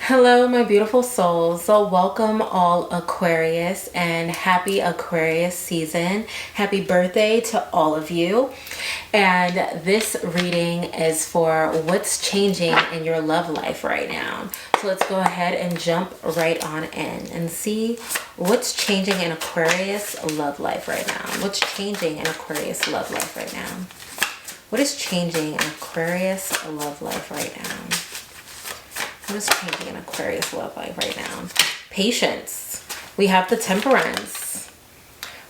Hello, my beautiful souls. So, welcome all Aquarius and happy Aquarius season. Happy birthday to all of you. And this reading is for what's changing in your love life right now. So, let's go ahead and jump right on in and see what's changing in Aquarius love life right now. What's changing in Aquarius love life right now? What is changing in Aquarius love life right now? What is changing in Aquarius love life right now? Patience. We have the Temperance.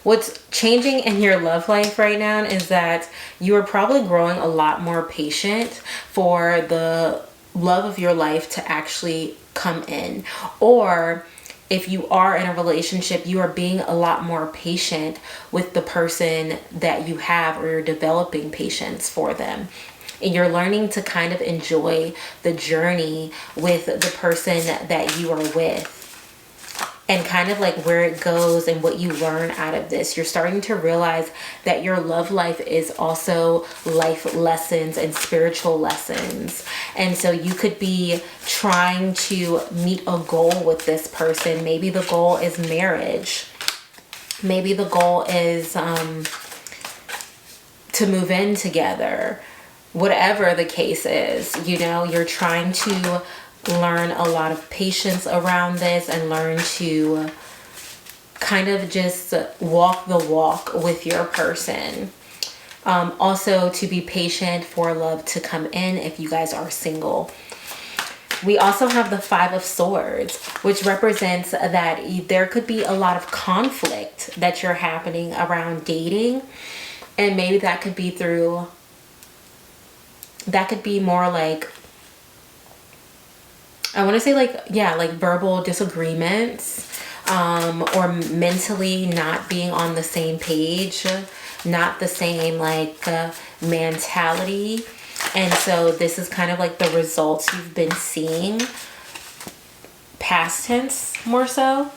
What's changing in your love life right now is that you are probably growing a lot more patient for the love of your life to actually come in. Or if you are in a relationship, you are being a lot more patient with the person that you have, or you're developing patience for them. And you're learning to kind of enjoy the journey with the person that you are with, and kind of like where it goes and what you learn out of this. You're starting to realize that your love life is also life lessons and spiritual lessons. And so you could be trying to meet a goal with this person. Maybe the goal is marriage. Maybe the goal is to move in together. Whatever the case is, you know, you're trying to learn a lot of patience around this and learn to kind of just walk the walk with your person. Also to be patient for love to come in if you guys are single. We also have the Five of Swords, which represents that there could be a lot of conflict that you're happening around dating. And maybe that could be through... that could be more like, I want to say like, yeah, like verbal disagreements, or mentally not being on the same page, not the same like mentality. And so this is kind of like the results you've been seeing, past tense more so.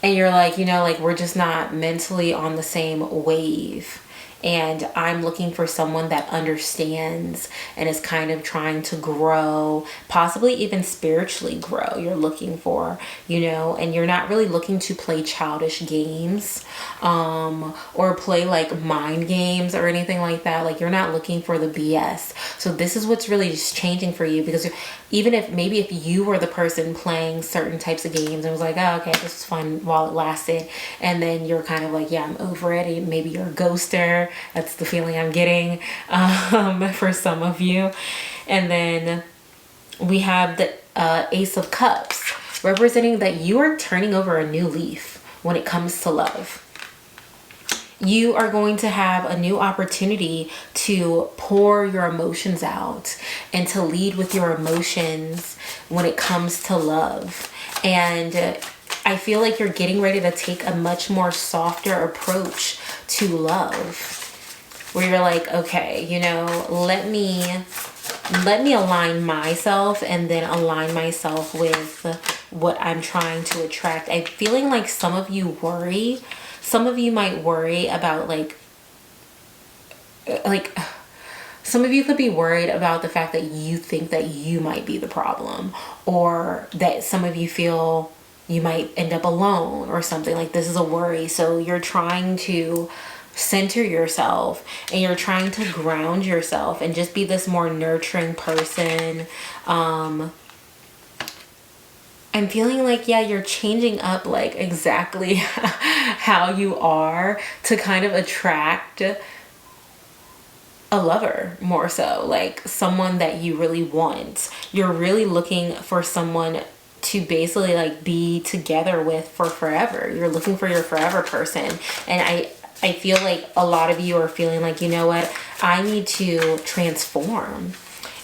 And you're like, you know, like we're just not mentally on the same wave. And I'm looking for someone that understands and is kind of trying to grow, possibly even spiritually grow. You're looking for, you know, and you're not really looking to play childish games, or play like mind games or anything like that. Like you're not looking for the BS. So this is what's really just changing for you, because even if maybe if you were the person playing certain types of games and was like, oh, okay, this was fun while it lasted, and then you're kind of like, yeah, I'm over it. Maybe you're a ghoster. That's the feeling I'm getting for some of you. And then we have the Ace of Cups, representing that you are turning over a new leaf when it comes to love. You are going to have a new opportunity to pour your emotions out and to lead with your emotions when it comes to love. And I feel like you're getting ready to take a much more softer approach to love, where you're like, okay, you know, let me align myself and then align myself with what I'm trying to attract. I'm feeling like some of you might worry about like some of you could be worried about the fact that you think that you might be the problem, or that some of you feel you might end up alone or something. Like this is a worry. So you're trying to center yourself and you're trying to ground yourself and just be this more nurturing person. I'm feeling like, yeah, you're changing up like exactly how you are to kind of attract a lover more so, like someone that you really want. You're really looking for someone to basically like be together with for forever. You're looking for your forever person. And I feel like a lot of you are feeling like, you know what, I need to transform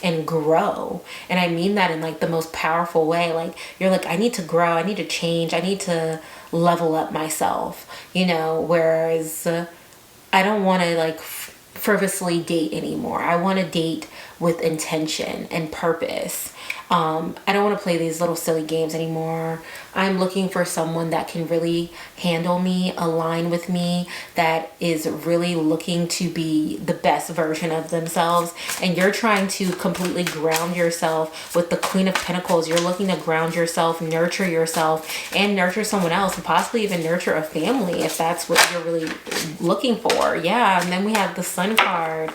and grow. And I mean that in like the most powerful way. Like you're like, I need to grow, I need to change, I need to level up myself, you know. Whereas I don't want to like frivolously date anymore. I want to date with intention and purpose. I don't want to play these little silly games anymore. I'm looking for someone that can really handle me, align with me, that is really looking to be the best version of themselves. And you're trying to completely ground yourself with the Queen of Pentacles. You're looking to ground yourself, nurture yourself, and nurture someone else, and possibly even nurture a family if that's what you're really looking for. Yeah, and then we have the Sun card.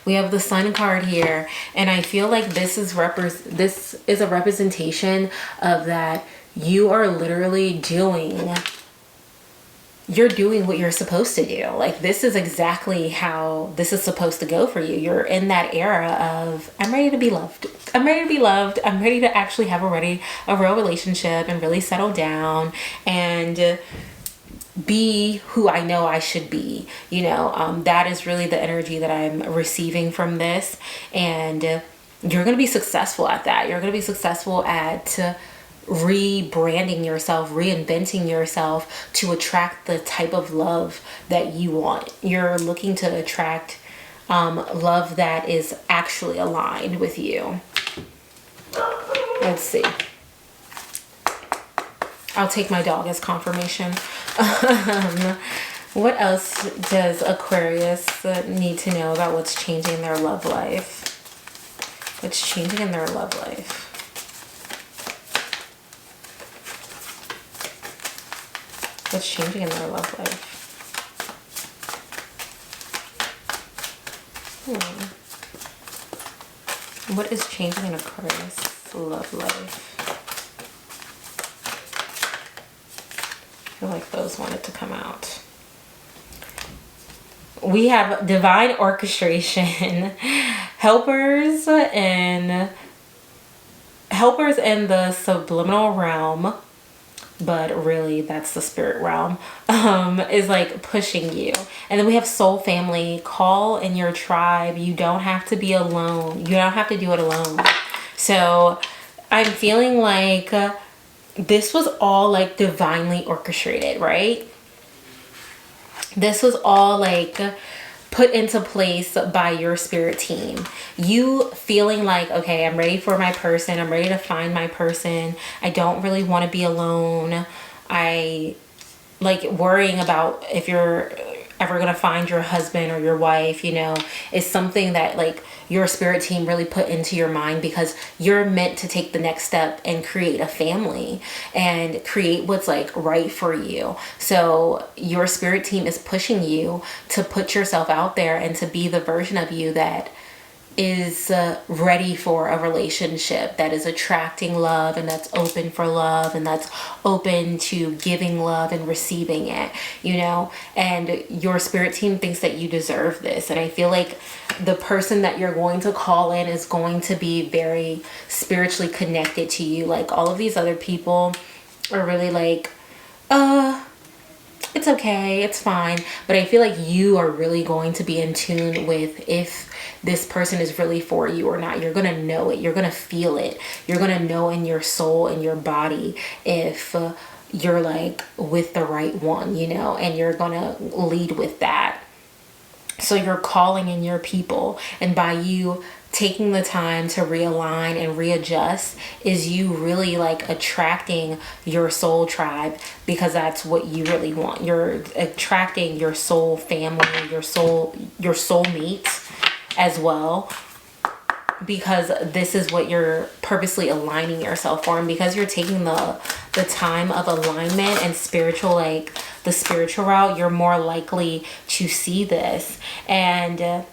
We have the Sun card here, and I feel like this is a representation of that you are literally doing what you're supposed to do. Like, this is exactly how this is supposed to go for you. You're in that era of, I'm ready to be loved. I'm ready to be loved. I'm ready to actually have a real relationship and really settle down and be who I know I should be. You know, that is really the energy that I'm receiving from this. And you're going to be successful at that. You're going to be successful at rebranding yourself, reinventing yourself to attract the type of love that you want. You're looking to attract love that is actually aligned with you. Let's see. I'll take my dog as confirmation. What else does Aquarius need to know about what's changing in their love life? What's changing in their love life? What's changing in their love life? What is changing in Aquarius' love life? I feel like those wanted to come out. We have divine orchestration, helpers in the subliminal realm, but really that's the spirit realm, is like pushing you. And then we have soul family, call in your tribe. You don't have to be alone. You don't have to do it alone. So I'm feeling like this was all like divinely orchestrated, right? This was all like put into place by your spirit team. You feeling like, okay, I'm ready for my person. I'm ready to find my person. I don't really want to be alone. I like worrying about if you're ever going to find your husband or your wife, you know, is something that like your spirit team really put into your mind, because you're meant to take the next step and create a family and create what's like right for you. So your spirit team is pushing you to put yourself out there and to be the version of you that is ready for a relationship, that is attracting love, and that's open for love, and that's open to giving love and receiving it, you know. And your spirit team thinks that you deserve this. And I feel like the person that you're going to call in is going to be very spiritually connected to you. Like, all of these other people are really like, it's okay, it's fine. But I feel like you are really going to be in tune with if this person is really for you or not. You're going to know it. You're going to feel it. You're going to know in your soul, in your body, if you're like with the right one, you know, and you're going to lead with that. So you're calling in your people, and by you taking the time to realign and readjust is you really like attracting your soul tribe, because that's what you really want. You're attracting your soul family, your soulmate as well, because this is what you're purposely aligning yourself for. And because you're taking the time of alignment and spiritual, like the spiritual route, you're more likely to see this. And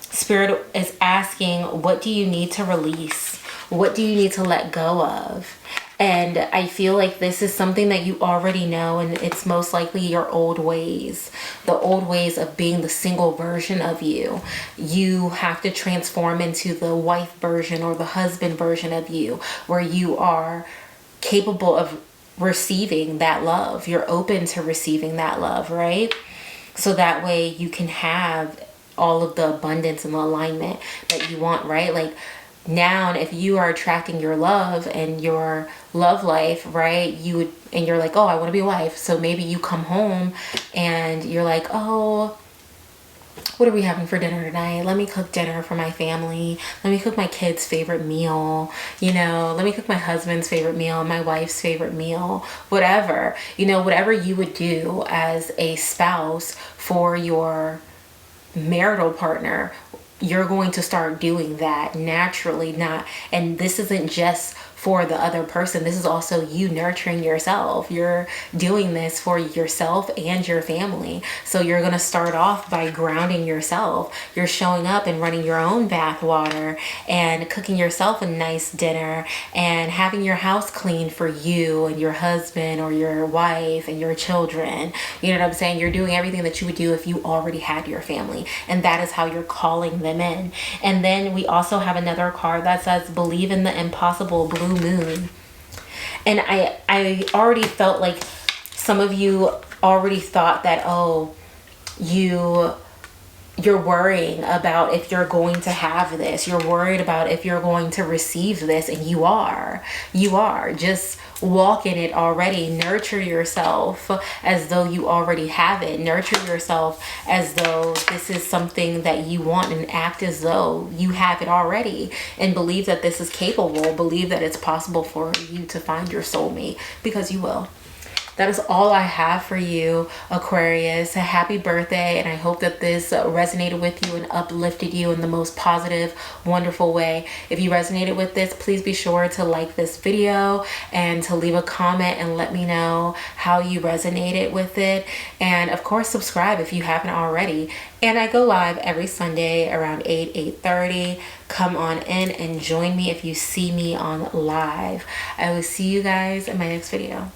Spirit is asking, what do you need to release? What do you need to let go of? And I feel like this is something that you already know, and it's most likely your old ways. The old ways of being the single version of you. You have to transform into the wife version or the husband version of you, where you are capable of receiving that love. You're open to receiving that love, right? So that way you can have all of the abundance and the alignment that you want, right? Like, now if you are attracting your love and your love life, right, and you're like, oh, I want to be a wife. So maybe you come home and you're like, oh, what are we having for dinner tonight? Let me cook dinner for my family. Let me cook my kids' favorite meal. You know, let me cook my husband's favorite meal, my wife's favorite meal, whatever. You know, whatever you would do as a spouse for your marital partner, you're going to start doing that naturally. Not, and this isn't just for the other person, this is also you nurturing yourself. You're doing this for yourself and your family. So you're going to start off by grounding yourself. You're showing up and running your own bath water and cooking yourself a nice dinner and having your house clean for you and your husband or your wife and your children. You know what I'm saying? You're doing everything that you would do if you already had your family, and that is how you're calling them in. And then we also have another card that says believe in the impossible, blue moon. And I already felt like some of you already thought that, oh, you're worrying about if you're going to have this. You're worried about if you're going to receive this, and you are. Just walk in it already. Nurture yourself as though you already have it. Nurture yourself as though this is something that you want, and act as though you have it already, and believe that this is capable. Believe that it's possible for you to find your soulmate, because you will. That is all I have for you, Aquarius. A happy birthday, and I hope that this resonated with you and uplifted you in the most positive, wonderful way. If you resonated with this, please be sure to like this video and to leave a comment and let me know how you resonated with it. And of course, subscribe if you haven't already. And I go live every Sunday around 8:30. Come on in and join me if you see me on live. I will see you guys in my next video.